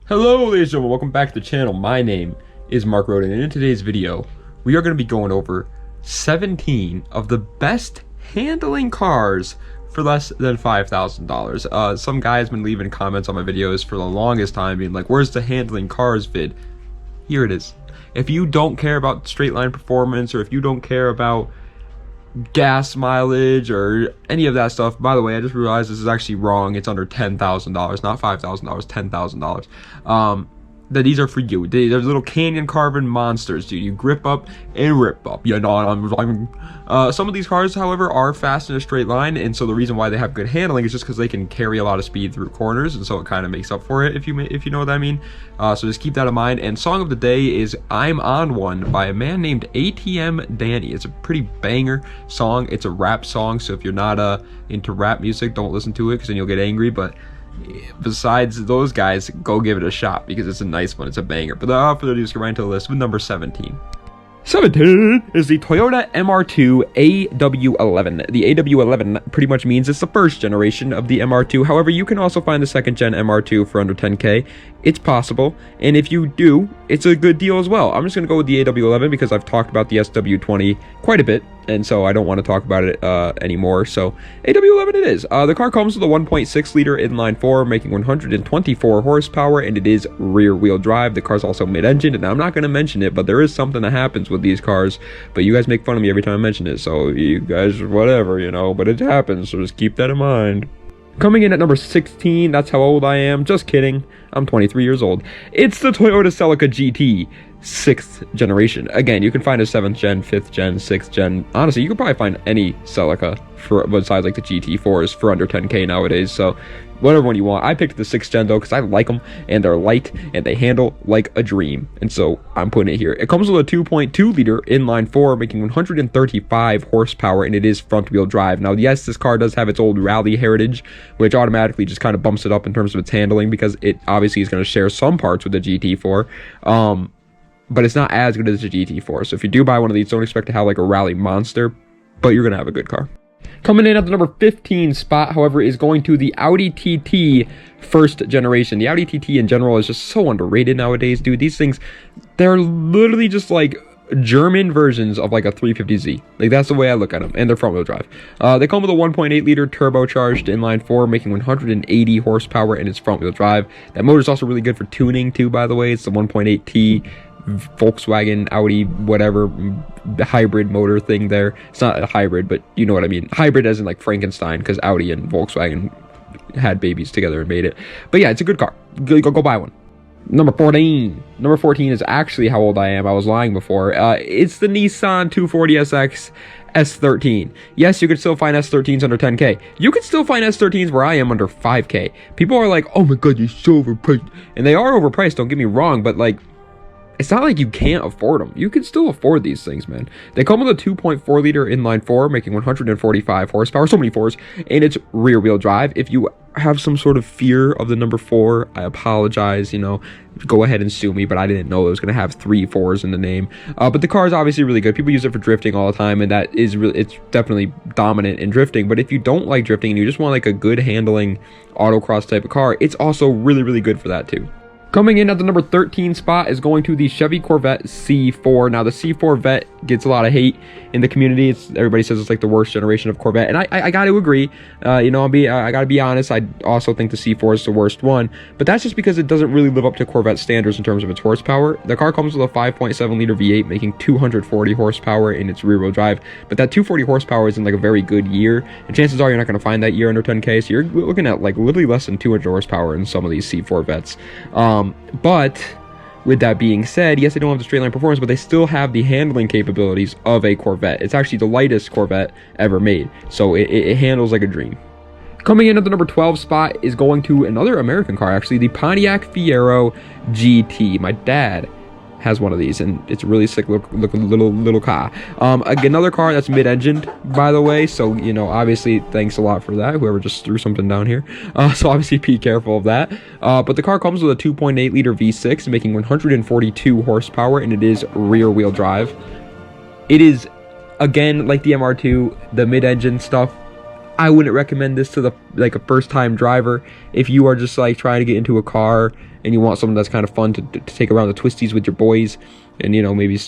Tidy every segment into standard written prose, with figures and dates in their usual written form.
Hello ladies and gentlemen, welcome back to the channel. My name is Mark Roden, and in today's video, we are going to be going over 17 of the best handling cars for less than $5,000. Some guy's been leaving comments on my videos for the longest time being like, where's the handling cars vid? Here it is. If you don't care about straight line performance, or if you don't care about gas mileage or any of that stuff, by the way, I just realized this is actually wrong. It's under $10,000, not $5,000, $10,000. That these are for you. They're little canyon carbon monsters, dude. You grip up and rip up. You know, some of these cars, however, are fast in a straight line, and so the reason why they have good handling is just because they can carry a lot of speed through corners, and so it kind of makes up for it, if you know what I mean. So just keep that in mind. And song of the day is "I'm on One" by a man named ATM Danny. It's a pretty banger song. It's a rap song, so if you're not into rap music, don't listen to it because then you'll get angry. But besides those guys, go give it a shot because it's a nice one. It's a banger. But without further ado, let's get right into the list with number 17. 17 is the Toyota MR2 AW11. The AW11 pretty much means it's the first generation of the MR2. However, you can also find the second gen MR2 for under 10K. It's possible, and if you do, it's a good deal as well. I'm just going to go with the AW11 because I've talked about the SW20 quite a bit, and so I don't want to talk about it anymore. So AW11 it is. The car comes with a 1.6 liter inline-4 making 124 horsepower, and it is rear wheel drive. The car's also mid-engine, and I'm not going to mention it, but there is something that happens with these cars, but you guys make fun of me every time I mention it, so you guys, whatever, you know, but it happens, so just keep that in mind. Coming in at number 16, that's how old I am. Just kidding. I'm 23 years old. It's the Toyota Celica GT, 6th generation. Again, you can find a 7th gen, 5th gen, 6th gen. Honestly, you can probably find any Celica for besides like the GT4s for under 10K nowadays. So whatever one you want. I picked the 6th gen though because I like them and they're light and they handle like a dream. And so I'm putting it here. It comes with a 2.2 liter inline-4 making 135 horsepower, and it is front wheel drive. Now, yes, this car does have its old rally heritage, which automatically just kind of bumps it up in terms of its handling because it obviously is going to share some parts with the GT4. But it's not as good as the GT4. So if you do buy one of these, don't expect to have like a rally monster, but you're going to have a good car. Coming in at the number 15 spot, however, is going to the Audi TT 1st generation. The Audi TT in general is just so underrated nowadays, dude. These things, they're literally just like German versions of like a 350Z. Like, that's the way I look at them, and they're front wheel drive. They come with a 1.8 liter turbocharged inline-4 making 180 horsepower, and it's front wheel drive. That motor is also really good for tuning too, by the way. It's the 1.8T Volkswagen Audi whatever hybrid motor thing there. It's not a hybrid, but you know what I mean. Hybrid as in like Frankenstein, because Audi and Volkswagen had babies together and made it. But yeah, it's a good car. Go buy one. Number 14. Number 14 is actually how old I am. I was lying before. It's the Nissan 240SX S13. Yes, you could still find S13s under 10K. You could still find S13s where I am under 5K. People are like, oh my god, you're so overpriced. And they are overpriced, don't get me wrong, but like, it's not like you can't afford them. You can still afford these things, man. They come with a 2.4 liter inline-4 making 145 horsepower. So many fours. And it's rear wheel drive. If you have some sort of fear of the number 4, I apologize. You know, go ahead and sue me, but I didn't know it was going to have 3 4s in the name. But the car is obviously really good. People use it for drifting all the time, and that is really, it's definitely dominant in drifting. But if you don't like drifting and you just want like a good handling autocross type of car, it's also really, really good for that too. Coming in at the number 13 spot is going to the Chevy Corvette C4. Now, the C4 Vet gets a lot of hate in the community. Everybody says it's like the worst generation of Corvette, and I got to agree. You know, I got to be honest. I also think the C4 is the worst one, but that's just because it doesn't really live up to Corvette standards in terms of its horsepower. The car comes with a 5.7 liter V8 making 240 horsepower in its rear wheel drive, but that 240 horsepower is in like a very good year, and chances are you're not going to find that year under 10K, so you're looking at like literally less than 200 horsepower in some of these C4 Vets. But with that being said, yes, they don't have the straight line performance, but they still have the handling capabilities of a Corvette. It's actually the lightest Corvette ever made, so it handles like a dream. Coming in at the number 12 spot is going to another American car, actually, the Pontiac Fiero GT. My dad has one of these, and it's really sick look little car. Another car that's mid-engined, by the way, so you know, obviously thanks a lot for that, whoever just threw something down here. So obviously be careful of that. But the car comes with a 2.8 liter V6 making 142 horsepower, and it is rear wheel drive. It is, again, like the MR2, the mid-engine stuff. I wouldn't recommend this to a first-time driver. If you are just like trying to get into a car and you want something that's kind of fun to take around the twisties with your boys, and you know, maybe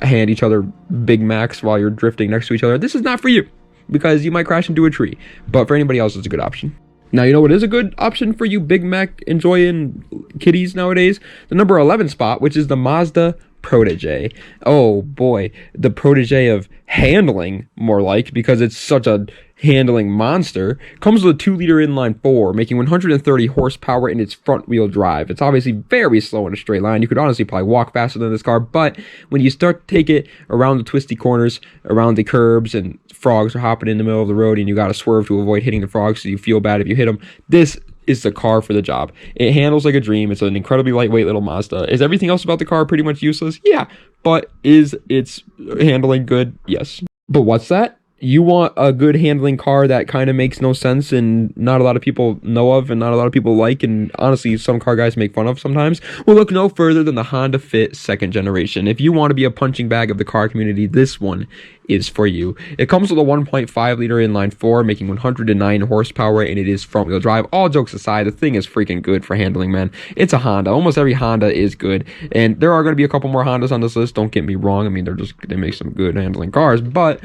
hand each other Big Macs while you're drifting next to each other, this is not for you, because you might crash into a tree. But for anybody else, it's a good option. Now, you know what is a good option for you Big Mac enjoying kiddies nowadays? The number 11 spot, which is the Mazda Protege. Oh boy, the Protege of handling, more like, because it's such a handling monster. Comes with a 2-liter inline 4, making 130 horsepower in its front wheel drive. It's obviously very slow in a straight line. You could honestly probably walk faster than this car, but when you start to take it around the twisty corners, around the curbs, and frogs are hopping in the middle of the road, and you gotta swerve to avoid hitting the frogs so you feel bad if you hit them, this is the car for the job. It handles like a dream. It's an incredibly lightweight little Mazda. Is everything else about the car pretty much useless? Yeah. But is its handling good? Yes. But what's that? You want a good handling car that kind of makes no sense and not a lot of people know of and not a lot of people like, and honestly some car guys make fun of sometimes? Well, look no further than the Honda Fit 2nd generation. If you want to be a punching bag of the car community, this one is for you. It comes with a 1.5-liter inline 4, making 109 horsepower, and it is front wheel drive. All jokes aside, the thing is freaking good for handling, man. It's a Honda. Almost every Honda is good, and there are going to be a couple more Hondas on this list, don't get me wrong. I mean, they make some good handling cars, but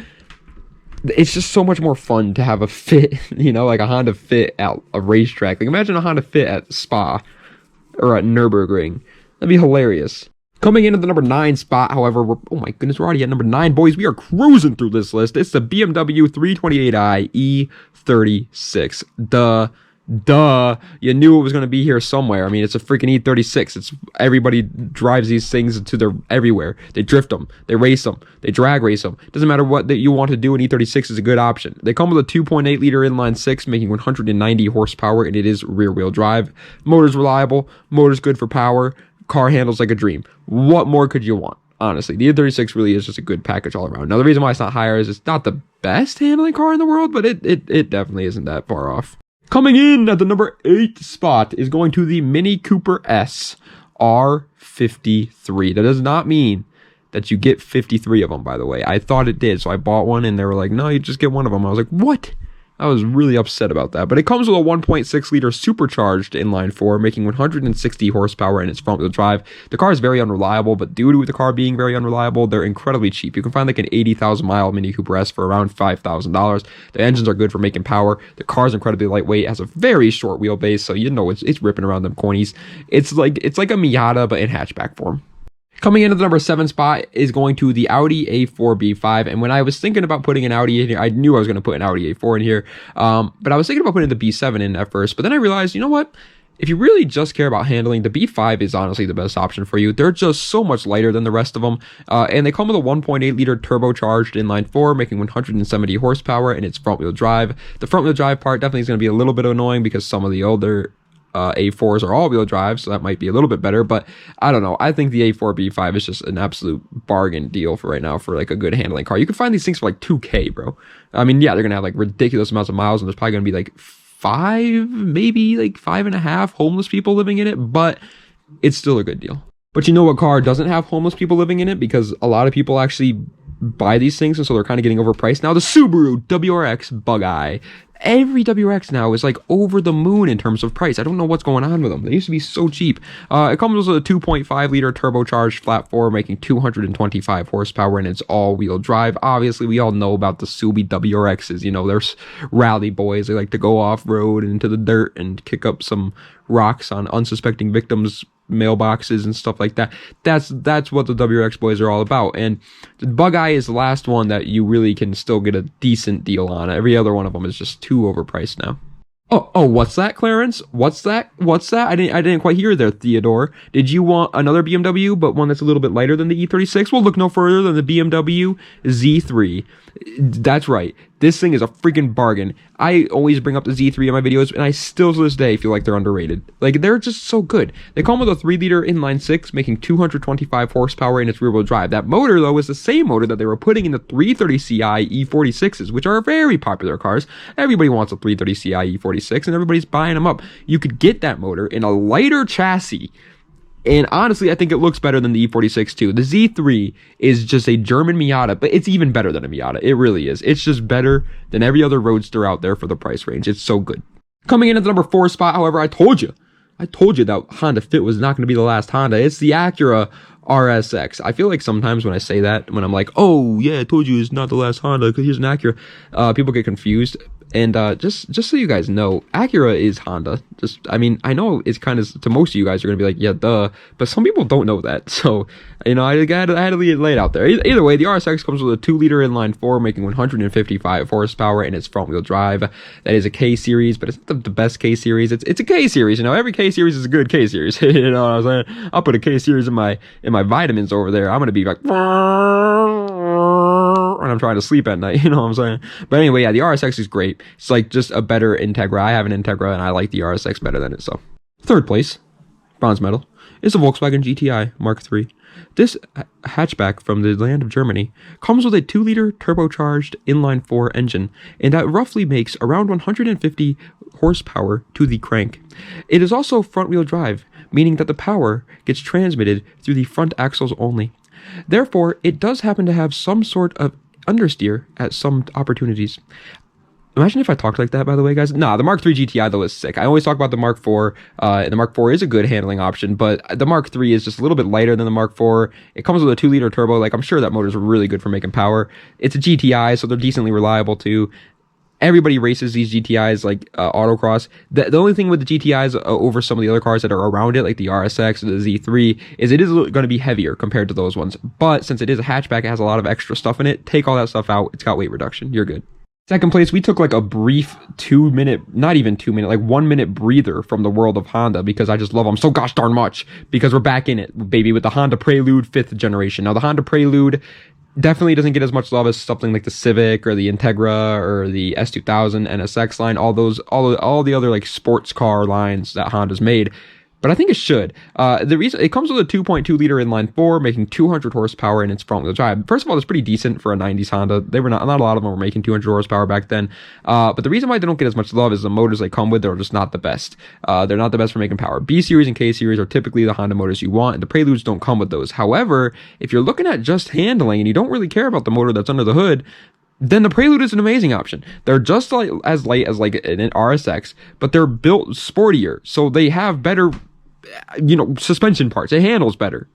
it's just so much more fun to have a Fit, you know, like a Honda Fit at a racetrack. Like, imagine a Honda Fit at Spa or at Nürburgring. That'd be hilarious. Coming into the number 9 spot, however, oh my goodness, we're already at number 9, boys. We are cruising through this list. It's the BMW 328i E36. Duh. You knew it was going to be here somewhere. I mean, it's a freaking E36. It's everybody drives these things they're everywhere. They drift them, they race them, they drag race them. Doesn't matter what that you want to do, an E36 is a good option. They come with a 2.8-liter inline 6, making 190 horsepower, and it is rear-wheel drive. Motor's reliable, motor's good for power, car handles like a dream. What more could you want? Honestly, the E36 really is just a good package all around. Now, the reason why it's not higher is it's not the best handling car in the world, but it definitely isn't that far off. Coming in at the number 8 spot is going to the Mini Cooper S R53. That does not mean that you get 53 of them, by the way. I thought it did, so I bought one, and they were like, no, you just get one of them. I was like, what? I was really upset about that. But it comes with a 1.6-liter supercharged inline 4, making 160 horsepower in its front-wheel drive. The car is very unreliable, but due to the car being very unreliable, they're incredibly cheap. You can find like an 80,000-mile Mini Cooper S for around $5,000. The engines are good for making power. The car is incredibly lightweight. It has a very short wheelbase, so you know it's ripping around them cornies. It's like a Miata, but in hatchback form. Coming into the number 7 spot is going to the Audi A4 B5. And when I was thinking about putting an Audi in here, I knew I was going to put an Audi A4 in here. But I was thinking about putting the B7 in at first. But then I realized, you know what? If you really just care about handling, the B5 is honestly the best option for you. They're just so much lighter than the rest of them. And they come with a 1.8-liter turbocharged inline 4, making 170 horsepower, and it's front-wheel drive. The front-wheel drive part definitely is going to be a little bit annoying because some of the older A4s are all-wheel drive, so that might be a little bit better, but I don't know. I think the A4 B5 is just an absolute bargain deal for right now for like a good handling car. You can find these things for like $2K, bro. I mean, yeah, they're gonna have like ridiculous amounts of miles, and there's probably gonna be like 5, maybe like 5.5 homeless people living in it, but it's still a good deal. But you know what car doesn't have homeless people living in it? Because a lot of people actually buy these things, and so they're kind of getting overpriced now. The Subaru WRX Bugeye. Every WRX now is like over the moon in terms of price. I don't know what's going on with them. They used to be so cheap. It comes with a 2.5-liter turbocharged flat 4, making 225 horsepower, and it's all-wheel drive. Obviously, we all know about the Subi WRXs. You know, there's rally boys. They like to go off-road into the dirt and kick up some rocks on unsuspecting victims' mailboxes and stuff like that. That's what the WRX boys are all about. And the Bugeye is the last one that you really can still get a decent deal on. Every other one of them is just too overpriced now. Oh, what's that, Clarence? What's that? I didn't quite hear there, Theodore. Did you want another BMW, but one that's a little bit lighter than the E36? Well, look no further than the BMW Z3. That's right. This thing is a freaking bargain. I always bring up the Z3 in my videos, and I still to this day feel like they're underrated. Like, they're just so good. They come with a 3-liter inline 6, making 225 horsepower in its rear-wheel drive. That motor, though, is the same motor that they were putting in the 330ci E46s, which are very popular cars. Everybody wants a 330ci E46, and everybody's buying them up. You could get that motor in a lighter chassis. And honestly, I think it looks better than the E46 too. The Z3 is just a German Miata, but it's even better than a Miata. It really is. It's just better than every other roadster out there for the price range. It's so good. Coming in at the number 4 spot, however, I told you I told you that Honda Fit was not going to be the last Honda. It's the Acura RSX. I feel like sometimes when I say that, when I'm like, oh yeah, I told you it's not the last Honda because here's an Acura, people get confused. And just so you guys know, Acura is Honda. I mean, I know it's kind of, to most of you guys are gonna be like, yeah, duh, but some people don't know that. So, you know, I had to lay it out there. Either way, the RSX comes with a 2-liter inline-4, making 155 horsepower, and it's front-wheel drive. That is a K series, but it's not the best K series. It's a K series. You know, every K series is a good K series. You know what I'm saying? I'll put a K series in my vitamins over there. I'm gonna be like, and I'm trying to sleep at night, you know what I'm saying? But anyway, yeah, the RSX is great. It's like just a better Integra. I have an Integra and I like the RSX better than it. So, third place, bronze medal, is the Volkswagen GTI Mark III. This hatchback from the land of Germany comes with a 2-liter turbocharged inline-4 engine, and that roughly makes around 150 horsepower to the crank. It is also front-wheel drive, meaning that the power gets transmitted through the front axles only. Therefore, it does happen to have some sort of understeer at some opportunities. Imagine if I talked like that, by the way, guys. Nah, the Mark III GTI, though, is sick. I always talk about the Mark IV, and the Mark IV is a good handling option, but the Mark III is just a little bit lighter than the Mark IV. It comes with a 2-liter turbo. Like, I'm sure that motor's really good for making power. It's a GTI, so they're decently reliable, too. Everybody races these GTIs like autocross. The only thing with the GTIs over some of the other cars that are around it, like the RSX or the Z3, is it is going to be heavier compared to those ones. But since it is a hatchback, it has a lot of extra stuff in it. Take all that stuff out. It's got weight reduction. You're good. Second place, we took like a brief 2-minute, not even 2-minute, like 1-minute breather from the world of Honda because I just love them so gosh darn much because we're back in it, baby, with the Honda Prelude 5th generation. Now, the Honda Prelude definitely doesn't get as much love as something like the Civic or the Integra or the S2000 NSX line, all the other like sports car lines that Honda's made. But I think it should. The reason it comes with a 2.2-liter inline-4, making 200 horsepower in its front-wheel drive. First of all, that's pretty decent for a 90s Honda. They were not a lot of them were making 200 horsepower back then. But the reason why they don't get as much love is the motors they come with. They're just not the best. They're not the best for making power. B series and K series are typically the Honda motors you want, and the Preludes don't come with those. However, if you're looking at just handling and you don't really care about the motor that's under the hood, then the Prelude is an amazing option. They're just as light as like an RSX, but they're built sportier, so they have better, you know, suspension parts. It handles better.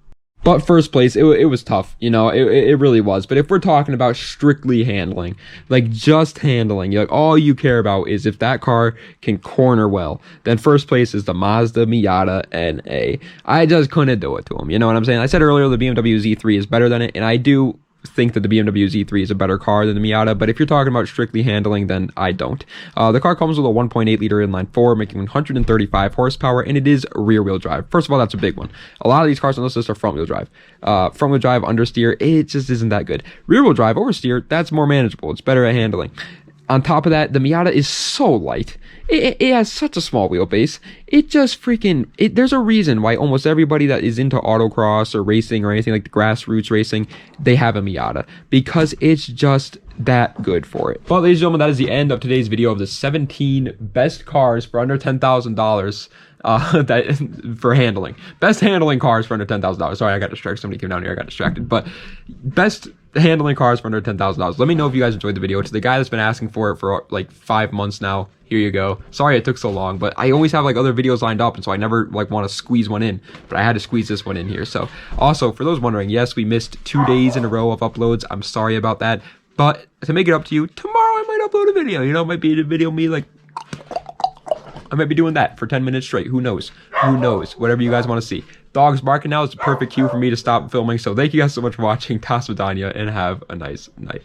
But first place, it was tough, you know, it really was. But if we're talking about strictly handling, like just handling, like all you care about is if that car can corner well, then first place is the Mazda Miata NA. I just couldn't do it to him, you know what I'm saying? I said earlier the BMW Z3 is better than it, and I do think that the BMW Z3 is a better car than the Miata, but if you're talking about strictly handling, then I don't. The car comes with a 1.8-liter inline-4, making 135 horsepower, and it is rear-wheel drive. First of all, that's a big one. A lot of these cars on this list are front-wheel drive. Front-wheel drive, understeer, it just isn't that good. Rear-wheel drive, oversteer, that's more manageable. It's better at handling. On top of that, the Miata is so light. It has such a small wheelbase. It just freaking... there's a reason why almost everybody that is into autocross or racing or anything like the grassroots racing, they have a Miata. Because it's just that good for it. Well, ladies and gentlemen, that is the end of today's video of the 17 best cars for under $10,000. For handling. Best handling cars for under $10,000. Sorry, I got distracted. Somebody came down here. I got distracted. But best handling cars for under $10,000. Let me know if you guys enjoyed the video. To the guy that's been asking for it for like 5 months now, here you go. Sorry it took so long, but I always have like other videos lined up, and so I never like want to squeeze one in, but I had to squeeze this one in here. So also, for those wondering, yes, we missed 2 days in a row of uploads. I'm sorry about that, but to make it up to you, tomorrow I might upload a video. You know, it might be a video of me like... I might be doing that for 10 minutes straight. Who knows? Who knows? Whatever you guys want to see. Dogs barking now is the perfect cue for me to stop filming. So thank you guys so much for watching. Tas Vidania, and have a nice night.